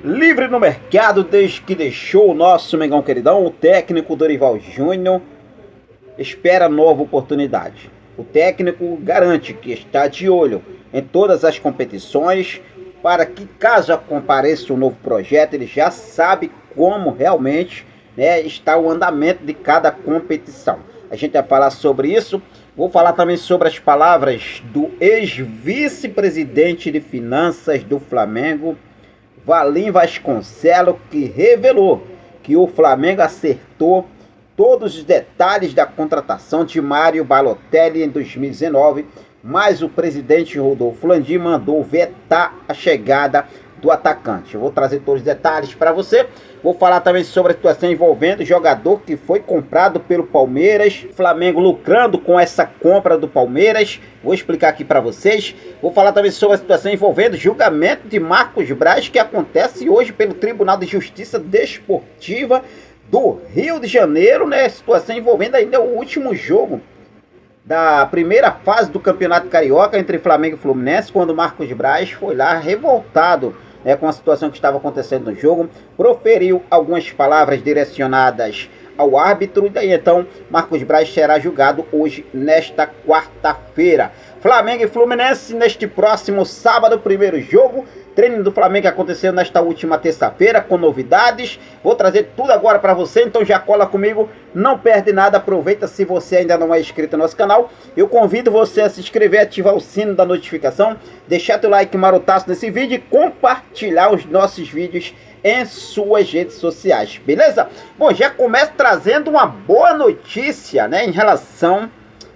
Livre no mercado desde que deixou o nosso Mengão queridão, o técnico Dorival Júnior espera nova oportunidade. O técnico garante que está de olho em todas as competições para que, caso compareça um novo projeto, ele já sabe como realmente está o andamento de cada competição. A gente vai falar sobre isso. Vou falar também sobre as palavras do ex-vice-presidente de finanças do Flamengo, Valim Vasconcelos, que revelou que o Flamengo acertou todos os detalhes da contratação de Mário Balotelli em 2019, mas o presidente Rodolfo Landim mandou vetar a chegada do atacante. Eu vou trazer todos os detalhes para você. Vou falar também sobre a situação envolvendo o jogador que foi comprado pelo Palmeiras, Flamengo lucrando com essa compra do Palmeiras. Vou explicar aqui para vocês. Vou falar também sobre a situação envolvendo o julgamento de Marcos Braz, que acontece hoje pelo Tribunal de Justiça Desportiva do Rio de Janeiro, né? Situação envolvendo ainda o último jogo da primeira fase do Campeonato Carioca entre Flamengo e Fluminense, quando Marcos Braz foi lá revoltado com a situação que estava acontecendo no jogo, proferiu algumas palavras direcionadas ao árbitro, e daí então Marcos Braz será julgado hoje, nesta quarta-feira. Flamengo e Fluminense neste próximo sábado, primeiro jogo. Treino do Flamengo aconteceu nesta última terça-feira com novidades. Vou trazer tudo agora para você, então já cola comigo, não perde nada, aproveita. Se você ainda não é inscrito no nosso canal, eu convido você a se inscrever, ativar o sino da notificação, deixar teu like marotaço nesse vídeo e compartilhar os nossos vídeos em suas redes sociais, beleza? Bom, já começo trazendo uma boa notícia, em relação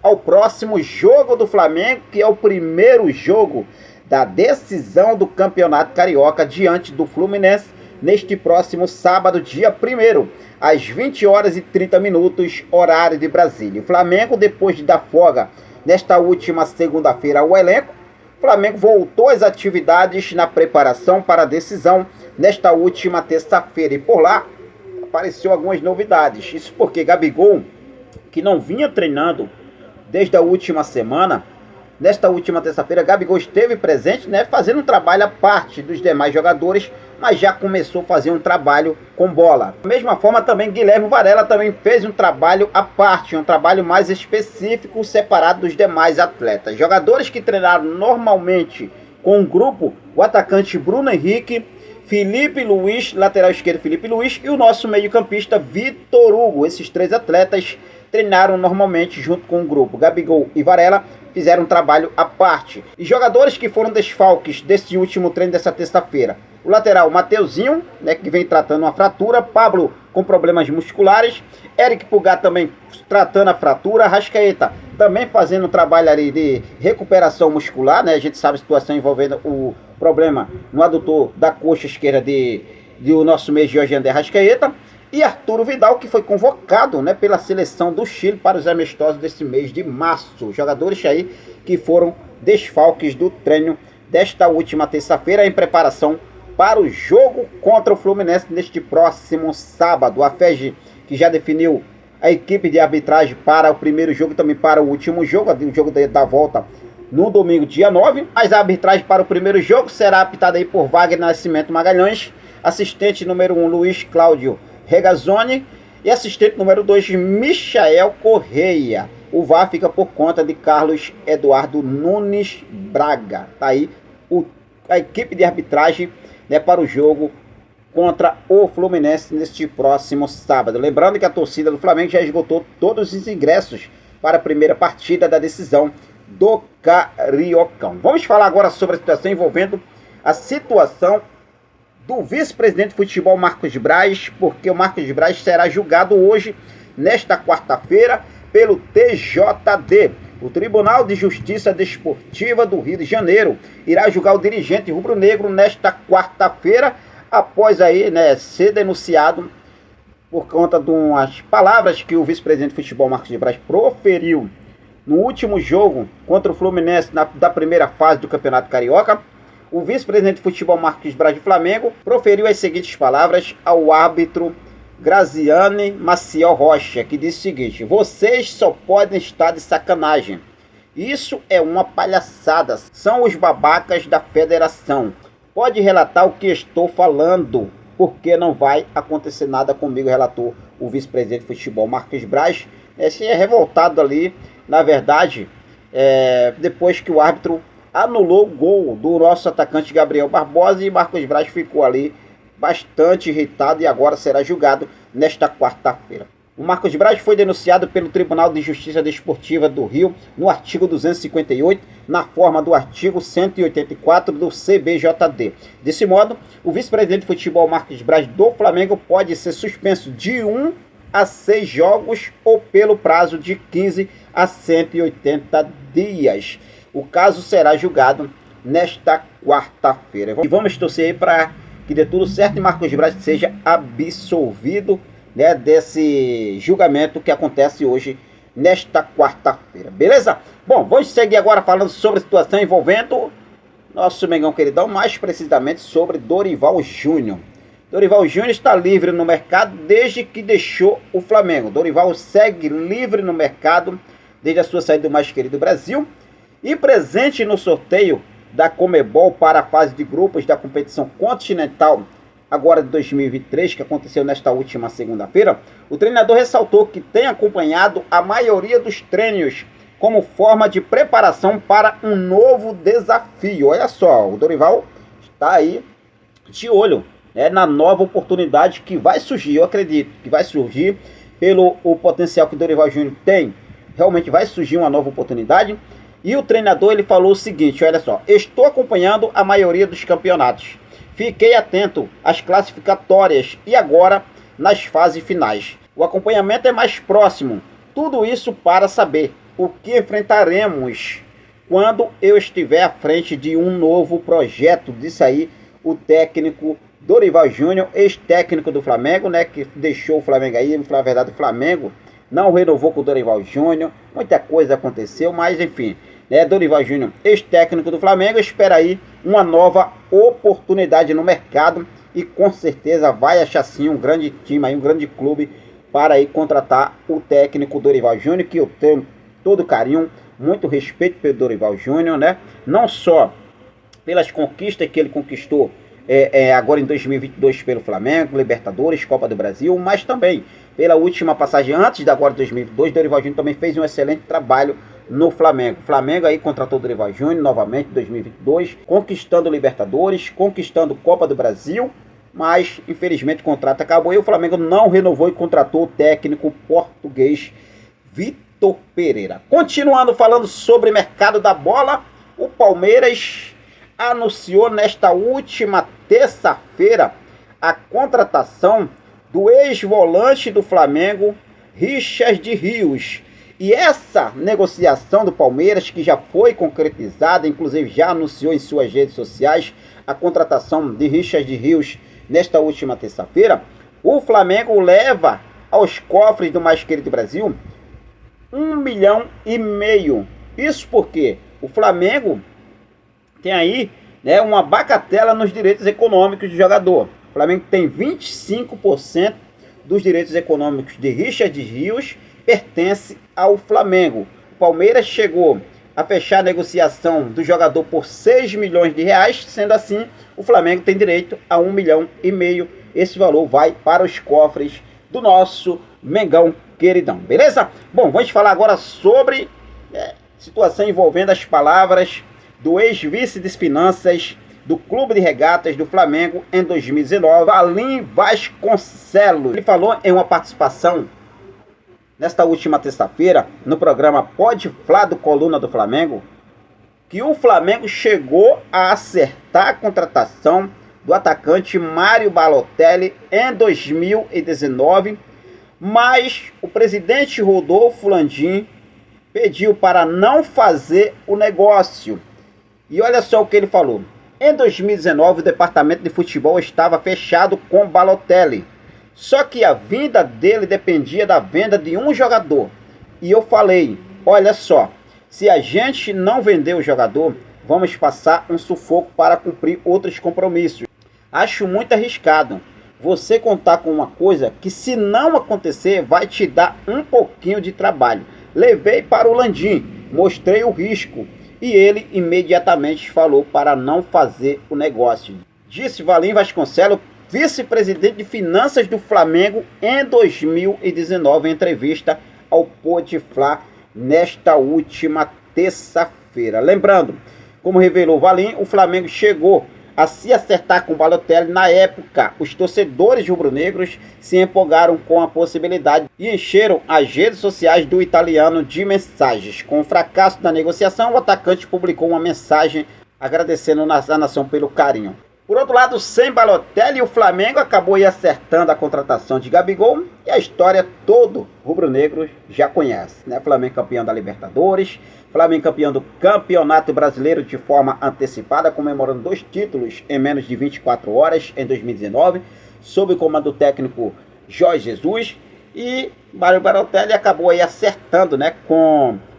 ao próximo jogo do Flamengo, que é o primeiro jogo da decisão do Campeonato Carioca diante do Fluminense, neste próximo sábado, dia 1º, às 20 horas e 30 minutos, horário de Brasília. O Flamengo, depois de dar folga nesta última segunda-feira ao elenco, o Flamengo voltou às atividades na preparação para a decisão nesta última terça-feira. E por lá apareceu algumas novidades. Isso porque Gabigol, que não vinha treinando desde a última semana, nesta última terça-feira, Gabigol esteve presente, fazendo um trabalho à parte dos demais jogadores, mas já começou a fazer um trabalho com bola. Da mesma forma, também Guilherme Varela também fez um trabalho à parte, um trabalho mais específico, separado dos demais atletas. Jogadores que treinaram normalmente com um grupo, o atacante Bruno Henrique, Felipe Luiz, lateral esquerdo Felipe Luiz, e o nosso meio-campista Vitor Hugo. Esses três atletas treinaram normalmente junto com o grupo. Gabigol e Varela fizeram um trabalho à parte. E jogadores que foram desfalques desse último treino dessa terça-feira: o lateral Mateuzinho, que vem tratando uma fratura, Pablo com problemas musculares, Eric Pulgar também tratando a fratura, Arrascaeta também fazendo um trabalho ali de recuperação muscular, a gente sabe a situação envolvendo o problema no adutor da coxa esquerda do nosso meio Jorge André Arrascaeta, e Arturo Vidal, que foi convocado pela seleção do Chile para os amistosos desse mês de março. Jogadores aí que foram desfalques do treino desta última terça-feira em preparação para o jogo contra o Fluminense neste próximo sábado. A FEG, que já definiu a equipe de arbitragem para o primeiro jogo e também para o último jogo, o jogo da volta no domingo, dia 9. Mas a arbitragem para o primeiro jogo será apitada aí por Wagner Nascimento Magalhães, assistente número 1 Luiz Cláudio Regazzoni e assistente número 2 Michael Correia. O VAR fica por conta de Carlos Eduardo Nunes Braga. Tá aí a equipe de arbitragem para o jogo contra o Fluminense neste próximo sábado. Lembrando que a torcida do Flamengo já esgotou todos os ingressos para a primeira partida da decisão do Cariocão. Vamos falar agora sobre a situação envolvendo a situação do vice-presidente de futebol Marcos Braz, porque o Marcos Braz será julgado hoje, nesta quarta-feira, pelo TJD. O Tribunal de Justiça Desportiva do Rio de Janeiro irá julgar o dirigente rubro-negro nesta quarta-feira, após aí, ser denunciado por conta de umas palavras que o vice-presidente de futebol Marcos Braz proferiu no último jogo contra o Fluminense da primeira fase do Campeonato Carioca. O vice-presidente de futebol Marcos Braz do Flamengo proferiu as seguintes palavras ao árbitro Graziane Maciel Rocha, que disse o seguinte: vocês só podem estar de sacanagem. Isso é uma palhaçada. São os babacas da federação. pode relatar o que estou falando, porque não vai acontecer nada comigo, relatou o vice-presidente de futebol Marcos Braz. Esse é revoltado ali, na verdade, depois que o árbitro anulou o gol do nosso atacante Gabriel Barbosa, e Marcos Braz ficou ali bastante irritado e agora será julgado nesta quarta-feira. O Marcos Braz foi denunciado pelo Tribunal de Justiça Desportiva do Rio no artigo 258, na forma do artigo 184 do CBJD. Desse modo, o vice-presidente de futebol Marcos Braz do Flamengo pode ser suspenso de 1 a 6 jogos ou pelo prazo de 15 a 180 dias. O caso será julgado nesta quarta-feira. E vamos torcer aí para que dê tudo certo e Marcos Braz seja absolvido, né, desse julgamento que acontece hoje, nesta quarta-feira, beleza? Bom, vamos seguir agora falando sobre a situação envolvendo nosso Mengão queridão, mais precisamente sobre Dorival Júnior. Dorival Júnior está livre no mercado desde que deixou o Flamengo. Dorival segue livre no mercado desde a sua saída do mais querido Brasil e presente no sorteio da Conmebol para a fase de grupos da competição continental agora de 2023, que aconteceu nesta última segunda-feira. O treinador ressaltou que tem acompanhado a maioria dos treinos como forma de preparação para um novo desafio. Olha só, o Dorival está aí de olho, né, na nova oportunidade que vai surgir. Eu acredito que vai surgir pelo o potencial que o Dorival Júnior tem. Realmente vai surgir uma nova oportunidade. E o treinador ele falou o seguinte, olha só: estou acompanhando a maioria dos campeonatos. Fiquei atento às classificatórias e agora nas fases finais. O acompanhamento é mais próximo. Tudo isso para saber o que enfrentaremos quando eu estiver à frente de um novo projeto. Disse aí o técnico Dorival Júnior, ex-técnico do Flamengo, né, que deixou o Flamengo aí. Na verdade, o Flamengo não renovou com o Dorival Júnior. Muita coisa aconteceu, mas enfim, né, Dorival Júnior, ex-técnico do Flamengo, espera aí uma nova oportunidade no mercado e com certeza vai achar sim um grande time, aí, um grande clube para aí contratar o técnico Dorival Júnior, que eu tenho todo carinho, muito respeito pelo Dorival Júnior, né? Não só pelas conquistas que ele conquistou agora em 2022 pelo Flamengo, Libertadores, Copa do Brasil, mas também pela última passagem antes da agora de 2022, Dorival Júnior também fez um excelente trabalho no Flamengo. O Flamengo aí contratou o Dorival Júnior novamente em 2022, conquistando Libertadores, conquistando Copa do Brasil, mas infelizmente o contrato acabou e o Flamengo não renovou e contratou o técnico português Vitor Pereira. Continuando falando sobre mercado da bola, o Palmeiras anunciou nesta última terça-feira a contratação do ex-volante do Flamengo, Richard Rios. E essa negociação do Palmeiras, que já foi concretizada, inclusive já anunciou em suas redes sociais a contratação de Richard Rios nesta última terça-feira, o Flamengo leva aos cofres do mais querido Brasil 1,5 milhão. Isso porque o Flamengo tem aí, né, uma bagatela nos direitos econômicos do jogador. O Flamengo tem 25% dos direitos econômicos de Richard Rios, pertence ao Flamengo. O Palmeiras chegou a fechar a negociação do jogador por 6 milhões de reais, sendo assim, o Flamengo tem direito a 1,5 milhão. Esse valor vai para os cofres do nosso Mengão queridão, beleza? Bom, vamos falar agora sobre situação envolvendo as palavras do ex-vice de finanças do Clube de Regatas do Flamengo em 2019, Valim Vasconcelos. Ele falou em uma participação nesta última terça-feira no programa Pode Flá do Coluna do Flamengo, que o Flamengo chegou a acertar a contratação do atacante Mário Balotelli em 2019, mas o presidente Rodolfo Landim pediu para não fazer o negócio. E olha só o que ele falou: em 2019 o departamento de futebol estava fechado com Balotelli, só que a vinda dele dependia da venda de um jogador. E eu falei, olha só, se a gente não vender o jogador, vamos passar um sufoco para cumprir outros compromissos. Acho muito arriscado você contar com uma coisa que, se não acontecer, vai te dar um pouquinho de trabalho. Levei para o Landim, mostrei o risco e ele imediatamente falou para não fazer o negócio. Disse Valim Vasconcelos, vice-presidente de finanças do Flamengo, em 2019, em entrevista ao Pod Fla nesta última terça-feira. Lembrando, como revelou Valim, o Flamengo chegou a se acertar com o Balotelli. Na época, os torcedores rubro-negros se empolgaram com a possibilidade e encheram as redes sociais do italiano de mensagens. Com o fracasso da negociação, o atacante publicou uma mensagem agradecendo a nação pelo carinho. Por outro lado, sem Balotelli, o Flamengo acabou acertando a contratação de Gabigol, e a história todo rubro-negro já conhece, né? Flamengo campeão da Libertadores, Flamengo campeão do Campeonato Brasileiro de forma antecipada, comemorando 2 títulos em menos de 24 horas em 2019, sob o comando do técnico Jorge Jesus, e Mário Balotelli acabou acertando, né,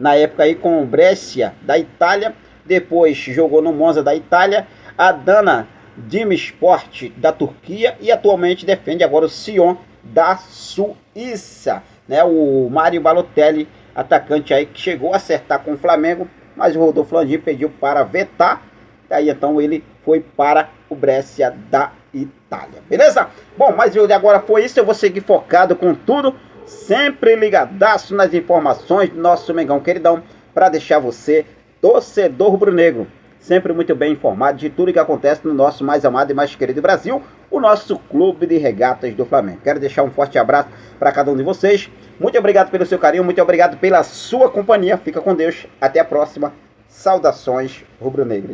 na época com o Brescia da Itália, depois jogou no Monza da Itália, a Adana Demirspor da Turquia, e atualmente defende agora o Sion da Suíça, né? O Mário Balotelli, atacante aí que chegou a acertar com o Flamengo, mas o Rodolfo Landim pediu para vetar, daí então ele foi para o Brescia da Itália, beleza? Bom, mas agora foi isso, eu vou seguir focado com tudo, sempre ligadaço nas informações do nosso Mengão queridão, para deixar você, torcedor rubro-negro, sempre muito bem informado de tudo que acontece no nosso mais amado e mais querido Brasil, o nosso Clube de Regatas do Flamengo. Quero deixar um forte abraço para cada um de vocês. Muito obrigado pelo seu carinho, muito obrigado pela sua companhia. Fica com Deus. Até a próxima. Saudações rubro-negras.